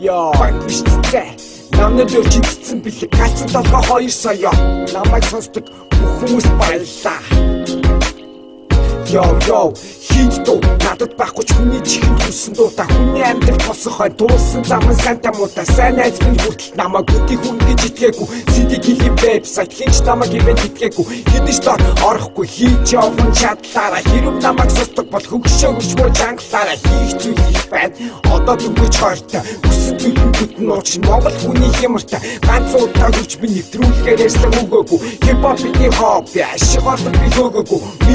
Йоо биш цэцээ намнад өрчин цэцэн бэлэг галцсан толгой 2 сая намайг сонсдог бүх хүмүүс баярлаа. Йоо хит дуу надад байхгүй ч хүний чихэнд хүссэн дуу та хүний амьдрал босохой дуулсан заман санта муута сайн найз минь хүртэл намайг үдий хүн гэж итгээгүй CD-ийн вебсайт хинч намайг ивент итгээгүй хэдэж дор орохгүй хийж явсан чадлаараа хэрв намайг сонсдог бол хөгшөөгч муу жанглаараа хийх зүйл их байна одоо дүгэж хортой хүссэн зүйлэн бүтэн ууч Монгол хүний хямартай ганц удаа хүч би нэвтрүүлэхээр ярьсан өгөөгүй хипхоп бидний хобби ашиг олох би хөөгөөгүй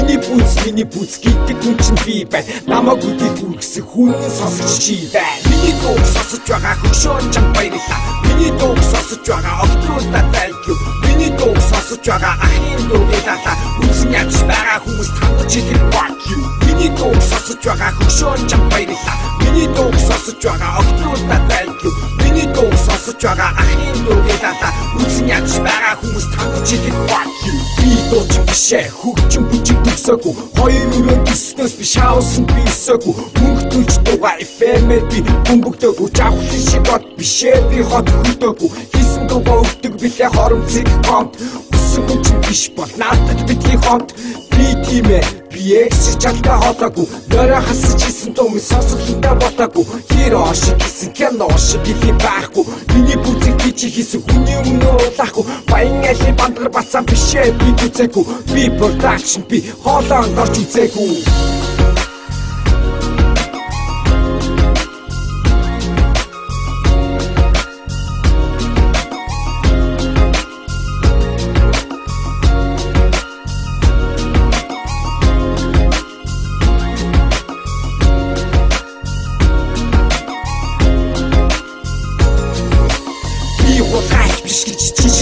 миний бүз гэдэг хүн чинь би байна намайг үдий хүргэсэн хүн сонсож чи байна миний дуу сонсож байгаа хөшөөн чам баярлаа миний дуу сонсож байгаа огтруулдаа thank you миний дуу сонсож байгаа ахын дуу дата үзэн ядч байгаа хүмүүс танд чигээр fuck you миний дуу сонсож байгаа хөшөөн чам баярлаа миний дуу сонсож байгаа огтруулдаа thank you миний дуу сонсож байгаа ахын дуу дата үзэн ядч байгаа хүмүүс танд чигээр fuck you би дуу чи бишээ хөгжим бүжиг төгсөөгүй хоёр өрөө төснөөс би шаасан би өсөөгүй мөнгөтүүлж дуугаа эфемер би бөмбөгдөөгүй жавхлын шиг бод бишээ би хот хөдөөгүй хийсэн дуугаа өгдөг билээ хоромцыг комт өсөн хүн чинь биш бол надад бидний хомт би тийм ээ би экс чалга хотаагүй нөрө хасаж хийсэн дуу минь сонсох хинтаа ботаагүй хэр ошиг хийсэн кино шиг гили байхгүй миний бүзэг би чи хийсэн хүний өмнө уулахгүй баян али бандгар бацсан бишээ би үзээгүй би production би хоолоон орж үзээгүй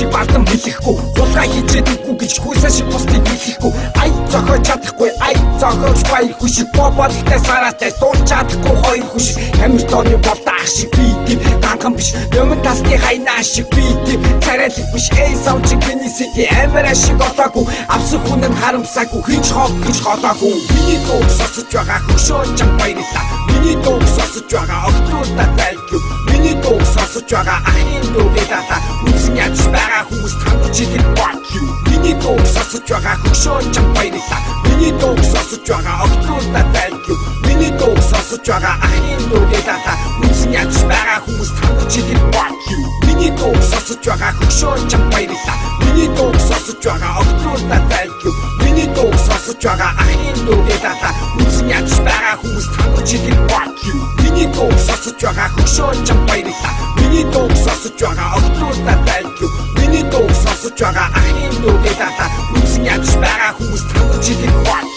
чи бардам хэлэхгүй хулгай хийжээдэггүй гэж хүйсээ шиг бусдыг хэлэхгүй ай зохиож чадахгүй ай зохиож баяр хүшиг боболтой сараатай дуулж чадахгүй хоёр хүшиг амир тооны болдаах шиг би тийм ганхан биш нөмөн тасны хайнаа шиг би тийм царайлаг биш эй сауч миний сэтэ амир шиг олоогүй авсан хүн нь харамсаагүй хинч хог гэж холоогүй миний дуу сонсож байгаа хөшөөн чам баярлаа миний дуу сонсож байгаа огтруулдаа thank you миний дуу сонсож байгаа ахын дуу дата үзэн ядч байгаа хүмүүс танд чигээр fuck you миний дуу сонсож байгаа хөшөөн чам баярлаа миний дуу сонсож байгаа огтруулдаа thank you миний дуу сонсож байгаа ахын дуу дата үзэн ядч байгаа хүмүүс танд чигээр fuck you миний дуу сонсож байгаа хөшөөн чам баярлаа миний дуу сонсож байгаа огтруулдаа thank you миний дуу сонсож байгаа ахын дуу дата үзэн ядч байгаа хүмүүс танд чигээр fuck you миний дуу сонсож байгаа хөшөөн чам баярлаа миний дуу сонсож байгаа огтруулдаа thank you миний дуу сонсож байгаа ахын дуу дата үзэн ядч байгаа хүмүүс танд чигээр fuck